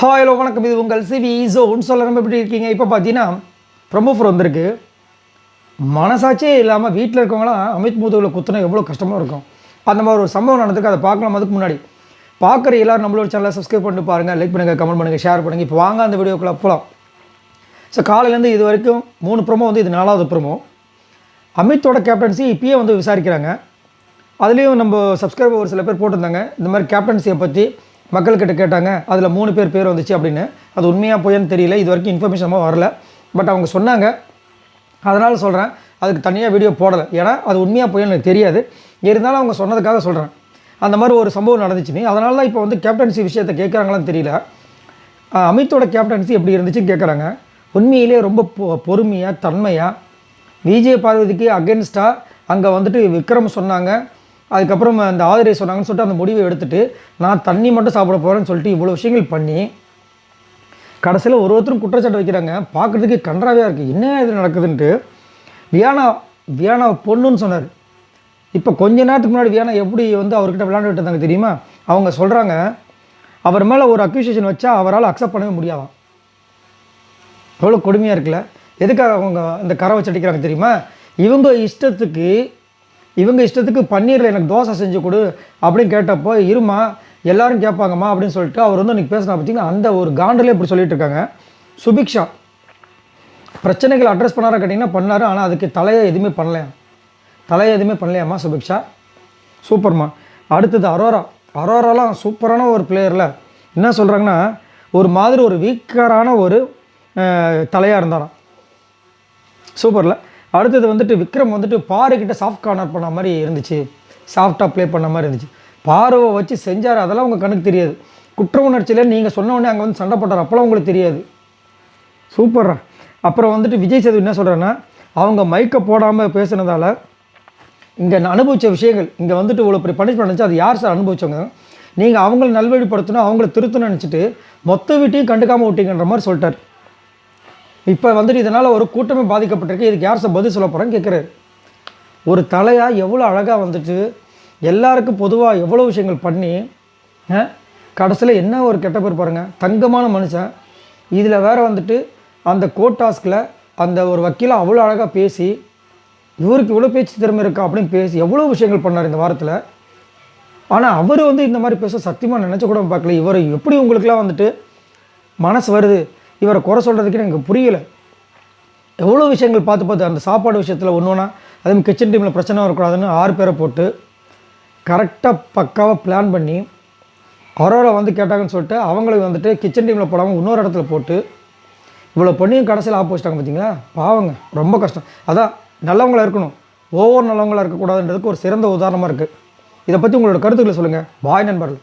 Hi hello வணக்கம், இது உங்கள் சிவி ஜோன். சொல்ல நம்ம எப்படி இருக்கீங்க? இப்போ பார்த்தீங்கன்னா ப்ரொமோஃபர் வந்திருக்கு. மனசாட்சியே இல்லாமல் வீட்டில் இருக்கவங்களாம் அமித் முதுகில் குத்துனா எவ்வளோ கஷ்டமாக இருக்கும். அந்த மாதிரி ஒரு சம்பவம் நடந்திருக்கு. அதை பார்க்கலாம். அதுக்கு முன்னாடி பார்க்குற எல்லோரும் நம்மளோட சேனலை சப்ஸ்கிரைப் பண்ணிட்டு பாருங்கள், லைக் பண்ணுங்கள், கமெண்ட் பண்ணுங்கள், ஷேர் பண்ணுங்கள். இப்போ வாங்க அந்த வீடியோக்குள்ளே போகலாம். ஸோ காலையிலேருந்து இது வரைக்கும் 3 ப்ரோமோ வந்து இது 4வது ப்ரோமோ. அமித்தோட கேப்டன்சி இப்பயே வந்து விசாரிக்கிறாங்க. அதுலேயும் நம்ம சப்ஸ்கிரைபர் ஒரு சில பேர் போட்டிருந்தாங்க, இந்த மாதிரி கேப்டன்சியை பற்றி மக்கள்கிட்ட கேட்டாங்க. அதில் 3 பேர் வந்துச்சு அப்படின்னு. அது உண்மையாக போயான்னு தெரியல, இது வரைக்கும் இன்ஃபர்மேஷனாக வரல. பட் அவங்க சொன்னாங்க, அதனால் சொல்கிறேன். அதுக்கு தனியாக வீடியோ போடலை, ஏன்னா அது உண்மையாக போயான்னு எனக்கு தெரியாது. இருந்தாலும் அவங்க சொன்னதுக்காக சொல்கிறேன். அந்த மாதிரி ஒரு சம்பவம் நடந்துச்சுன்னு, அதனால தான் இப்போ வந்து கேப்டன்சி விஷயத்தை கேட்குறாங்களான்னு தெரியல. அமித்தோட கேப்டன்சி எப்படி இருந்துச்சுன்னு கேட்குறாங்க. உண்மையிலே ரொம்ப பொறுமையாக தன்மையாக விஜய் பார்வதிக்கு அகென்ஸ்டாக அங்கே வந்துட்டு விக்ரம் சொன்னாங்க. அதுக்கப்புறம் அந்த ஆதிரை சொன்னாங்கன்னு சொல்லிட்டு அந்த முடிவை எடுத்துகிட்டு நான் தண்ணி மட்டும் சாப்பிட போகிறேன்னு சொல்லிட்டு இவ்வளோ விஷயங்கள் பண்ணி கடைசியில் ஒருத்தரும் குற்றச்சாட்டு வைக்கிறாங்க. பார்க்குறதுக்கு கன்றாவியாக இருக்குது, என்ன இது நடக்குதுன்ட்டு. வியானா பொண்ணுன்னு சொன்னார். இப்போ கொஞ்ச நேரத்துக்கு முன்னாடி வியானா எப்படி வந்து அவர்கிட்ட விளையாண்டுட்டு இருந்தாங்க தெரியுமா? அவங்க சொல்கிறாங்க, அவர் மேலே ஒரு அக்யூசியேஷன் வச்சா அவரால் அக்செப்ட் பண்ணவே முடியாதான். எவ்வளோ கொடுமையாக இருக்குல்ல. எதுக்காக அவங்க இந்த கரை வச்சு அடிக்கிறாங்க தெரியுமா? இவங்க இஷ்டத்துக்கு பன்னீரில் எனக்கு தோசை செஞ்சு கொடு அப்படின்னு கேட்டப்போ, இருமா எல்லோரும் கேட்பாங்கம்மா அப்படின்னு சொல்லிட்டு அவர் வந்து இன்றைக்கி பேசினா பார்த்திங்கன்னா அந்த ஒரு காண்டிலே இப்படி சொல்லிட்டு இருக்காங்க. சுபிக்ஷா பிரச்சனைகள் அட்ரஸ் பண்ணாரா கேட்டிங்கன்னா பண்ணார். ஆனால் அதுக்கு தலையை எதுவுமே பண்ணலையாம்மா சுபிக்ஷா. சூப்பர்மா. அடுத்தது அரோராலாம் சூப்பரான ஒரு பிளேயரில். என்ன சொல்கிறாங்கன்னா, ஒரு மாதிரி ஒரு வீக்கரான ஒரு தலையாக இருந்தாராம். சூப்பரில். அடுத்தது வந்துட்டு விக்ரம் வந்துட்டு பாருக்கிட்ட சாஃப்ட் கார்னர் பண்ண மாதிரி இருந்துச்சு, சாஃப்டாக ப்ளே பண்ண மாதிரி இருந்துச்சு. பார்வை வச்சு செஞ்சார், அதெல்லாம் உங்கள் கணக்கு தெரியாது. குற்ற உணர்ச்சியில் நீங்கள் சொன்ன உடனே அங்கே வந்து சண்டை போட்டார், அப்போலாம் உங்களுக்கு தெரியாது. சூப்பர்ரா. அப்புறம் வந்துட்டு விஜய் சேது என்ன சொல்கிறேன்னா, அவங்க மைக்கை போடாமல் பேசுனதால் இங்கே அனுபவித்த விஷயங்கள், இங்கே வந்துட்டு இவ்வளோ பெரிய பனிஷ்மெண்ட் இருந்துச்சு, அது யார் சார் அனுபவிச்சவங்க? நீங்கள் அவங்கள நல்வழிப்படுத்தணும், அவங்கள திருத்தணும்னு நினச்சிட்டு மொத்த வீட்டையும் கண்டுக்காமல் விட்டீங்கன்ற மாதிரி சொல்லிட்டார். இப்போ வந்துட்டு இதனால் ஒரு கூட்டமே பாதிக்கப்பட்டிருக்கு. இதுக்கு யார் சார் பதில் சொல்ல போகிறான்னு கேட்குறாரு. ஒரு தலையாக எவ்வளோ அழகாக வந்துட்டு எல்லாருக்கும் பொதுவாக எவ்வளோ விஷயங்கள் பண்ணி கடைசியில் என்ன ஒரு கெட்ட பேர் பாருங்கள். தங்கமான மனுஷன். இதில் வேறு வந்துட்டு அந்த கோர்ட் டாஸ்கில் அந்த ஒரு வக்கீலாக அவ்வளோ அழகாக பேசி, இவருக்கு இவ்வளோ பேச்சு திறமை இருக்கா அப்படின்னு பேசி எவ்வளோ விஷயங்கள் பண்ணார் இந்த வாரத்தில். ஆனால் அவர் வந்து இந்த மாதிரி பேச சத்தியமாக நினச்ச கூட பார்க்கல. இவர் எப்படி உங்களுக்குலாம் வந்துட்டு மனசு வருது இவரை குறை சொல்கிறதுக்கு எனக்கு புரியலை. எவ்வளோ விஷயங்கள் பார்த்து அந்த சாப்பாடு விஷயத்தில் ஒன்றுனா, அதுவும் கிச்சன் டீமில் பிரச்சனை வரக்கூடாதுன்னு 6 பேரை போட்டு கரெக்டாக பக்காவாக பிளான் பண்ணி அரோரா வந்து கேட்டாங்கன்னு சொல்லிட்டு அவங்களுக்கு வந்துட்டு கிச்சன் டீமில் போடாமல் இன்னொரு இடத்துல போட்டு இவ்வளோ பண்ணியும் கடைசியில் ஆப்போசிட்டாங்க. பார்த்தீங்களா? பாவங்க, ரொம்ப கஷ்டம். அதான் நல்லவங்களாக இருக்கணும், ஒவ்வொரு நல்லவங்களாக இருக்கக்கூடாதுன்றதுக்கு ஒரு சிறந்த உதாரணமாக இருக்குது. இதை பற்றி உங்களோட கருத்துக்களை சொல்லுங்கள். பாய் நண்பர்கள்.